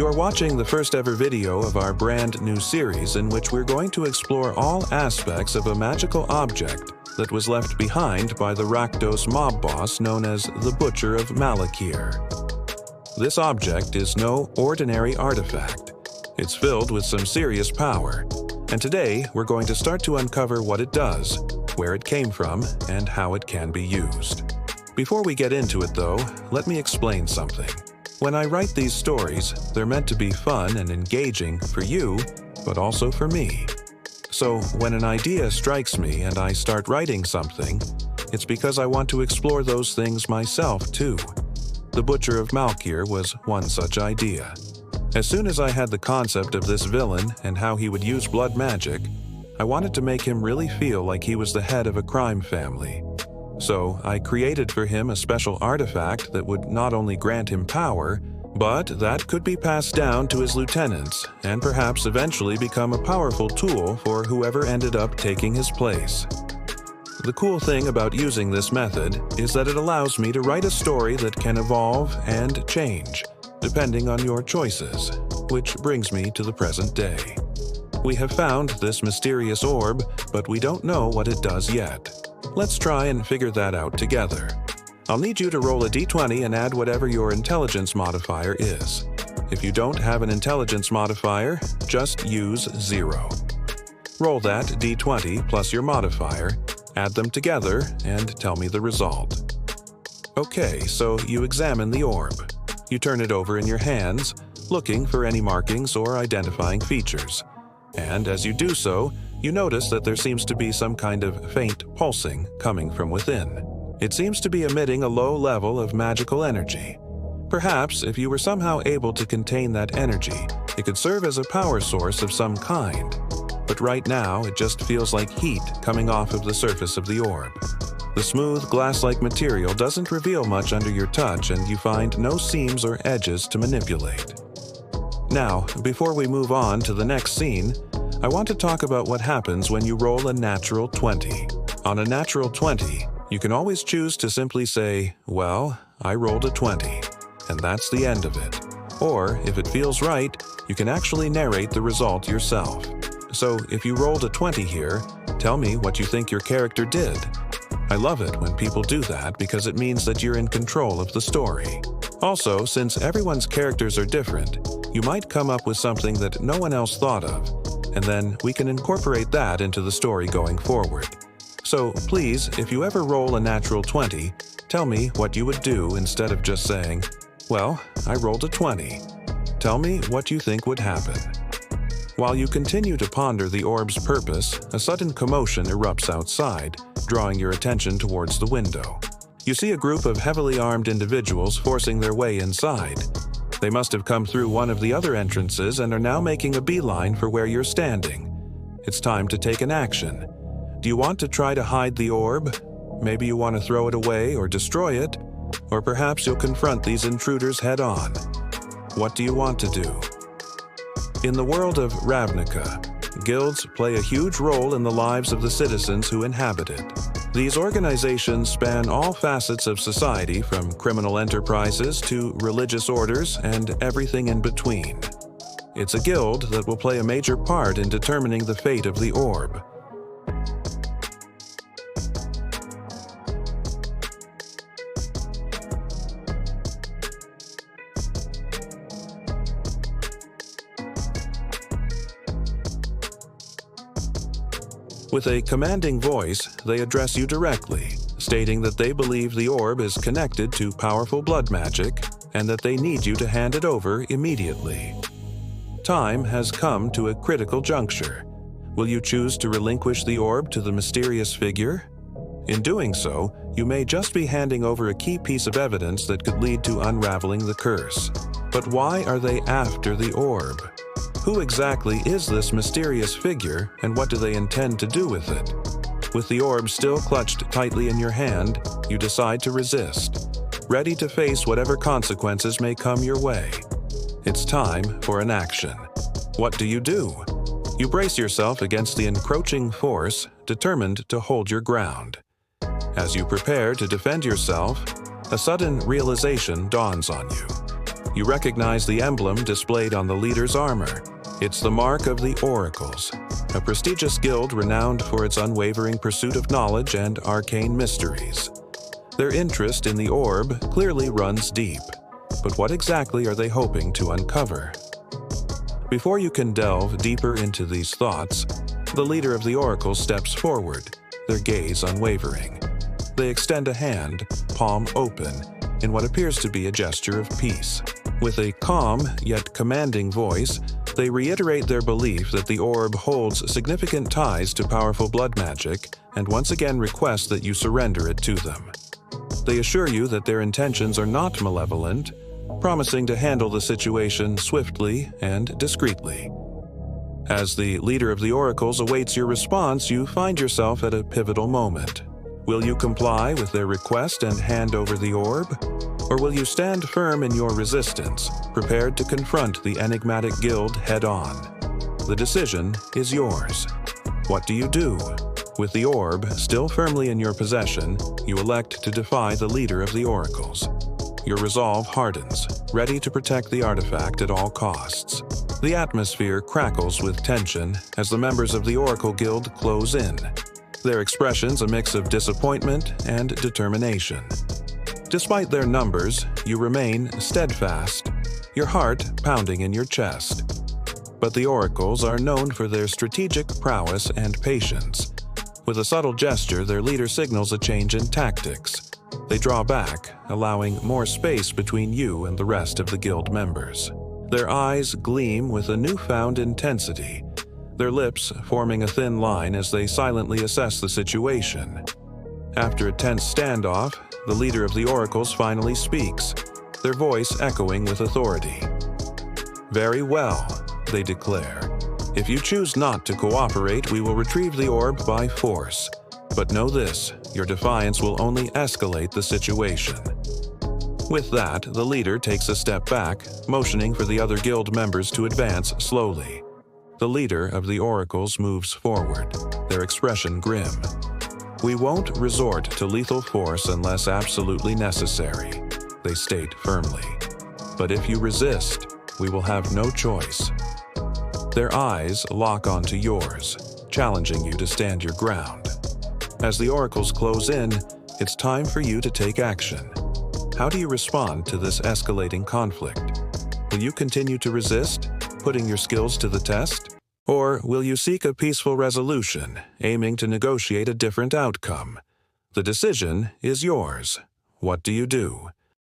You're watching the first ever video of our brand new series in which we're going to explore all aspects of a magical object that was left behind by the Rakdos mob boss known as the Butcher of Malakir. This object is no ordinary artifact. It's filled with some serious power, and today we're going to start to uncover what it does, where it came from, and how it can be used. Before we get into it though, let me explain something. When I write these stories, they're meant to be fun and engaging for you, but also for me. So when an idea strikes me and I start writing something, it's because I want to explore those things myself too. The Butcher of Malakir was one such idea. As soon as I had the concept of this villain and how he would use blood magic, I wanted to make him really feel like he was the head of a crime family. So I created for him a special artifact that would not only grant him power, but that could be passed down to his lieutenants and perhaps eventually become a powerful tool for whoever ended up taking his place. The cool thing about using this method is that it allows me to write a story that can evolve and change, depending on your choices, which brings me to the present day. We have found this mysterious orb, but we don't know what it does yet. Let's try and figure that out together. I'll need you to roll a d20 and add whatever your intelligence modifier is. If you don't have an intelligence modifier, just use 0. Roll that d20 plus your modifier, add them together, and tell me the result. Okay, so you examine the orb. You turn it over in your hands, looking for any markings or identifying features. And as you do so, you notice that there seems to be some kind of faint pulsing coming from within. It seems to be emitting a low level of magical energy. Perhaps if you were somehow able to contain that energy, it could serve as a power source of some kind. But right now, it just feels like heat coming off of the surface of the orb. The smooth, glass-like material doesn't reveal much under your touch, and you find no seams or edges to manipulate. Now, before we move on to the next scene, I want to talk about what happens when you roll a natural 20. On a natural 20, you can always choose to simply say, well, I rolled a 20, and that's the end of it. Or, if it feels right, you can actually narrate the result yourself. So, if you rolled a 20 here, tell me what you think your character did. I love it when people do that because it means that you're in control of the story. Also, since everyone's characters are different, you might come up with something that no one else thought of, and then we can incorporate that into the story going forward. So please, if you ever roll a natural 20, tell me what you would do instead of just saying, well, I rolled a 20. Tell me what you think would happen. While you continue to ponder the orb's purpose, a sudden commotion erupts outside, drawing your attention towards the window. You see a group of heavily armed individuals forcing their way inside. They must have come through one of the other entrances and are now making a beeline for where you're standing. It's time to take an action. Do you want to try to hide the orb? Maybe you want to throw it away or destroy it? Or perhaps you'll confront these intruders head-on. What do you want to do? In the world of Ravnica, guilds play a huge role in the lives of the citizens who inhabit it. These organizations span all facets of society, from criminal enterprises to religious orders and everything in between. It's a guild that will play a major part in determining the fate of the orb. With a commanding voice, they address you directly, stating that they believe the orb is connected to powerful blood magic and that they need you to hand it over immediately. Time has come to a critical juncture. Will you choose to relinquish the orb to the mysterious figure? In doing so, you may just be handing over a key piece of evidence that could lead to unraveling the curse. But why are they after the orb? Who exactly is this mysterious figure, and what do they intend to do with it? With the orb still clutched tightly in your hand, you decide to resist, ready to face whatever consequences may come your way. It's time for an action. What do? You brace yourself against the encroaching force, determined to hold your ground. As you prepare to defend yourself, a sudden realization dawns on you. You recognize the emblem displayed on the leader's armor. It's the mark of the Oracles, a prestigious guild renowned for its unwavering pursuit of knowledge and arcane mysteries. Their interest in the orb clearly runs deep, but what exactly are they hoping to uncover? Before you can delve deeper into these thoughts, the leader of the Oracles steps forward, their gaze unwavering. They extend a hand, palm open, in what appears to be a gesture of peace. With a calm yet commanding voice, they reiterate their belief that the orb holds significant ties to powerful blood magic and once again request that you surrender it to them. They assure you that their intentions are not malevolent, promising to handle the situation swiftly and discreetly. As the leader of the Oracles awaits your response, you find yourself at a pivotal moment. Will you comply with their request and hand over the orb? Or will you stand firm in your resistance, prepared to confront the enigmatic guild head-on? The decision is yours. What do you do? With the orb still firmly in your possession, you elect to defy the leader of the Oracles. Your resolve hardens, ready to protect the artifact at all costs. The atmosphere crackles with tension as the members of the Oracle Guild close in, their expressions a mix of disappointment and determination. Despite their numbers, you remain steadfast, your heart pounding in your chest. But the Oracles are known for their strategic prowess and patience. With a subtle gesture, their leader signals a change in tactics. They draw back, allowing more space between you and the rest of the guild members. Their eyes gleam with a newfound intensity, their lips forming a thin line as they silently assess the situation. After a tense standoff, the leader of the Oracles finally speaks, their voice echoing with authority. "Very well," they declare. "If you choose not to cooperate, we will retrieve the orb by force. But know this, your defiance will only escalate the situation." With that, the leader takes a step back, motioning for the other guild members to advance slowly. The leader of the Oracles moves forward, their expression grim. "We won't resort to lethal force unless absolutely necessary," they state firmly. "But if you resist, we will have no choice." Their eyes lock onto yours, challenging you to stand your ground. As the Oracles close in, it's time for you to take action. How do you respond to this escalating conflict? Will you continue to resist, putting your skills to the test? Or will you seek a peaceful resolution, aiming to negotiate a different outcome? The decision is yours. What do you do?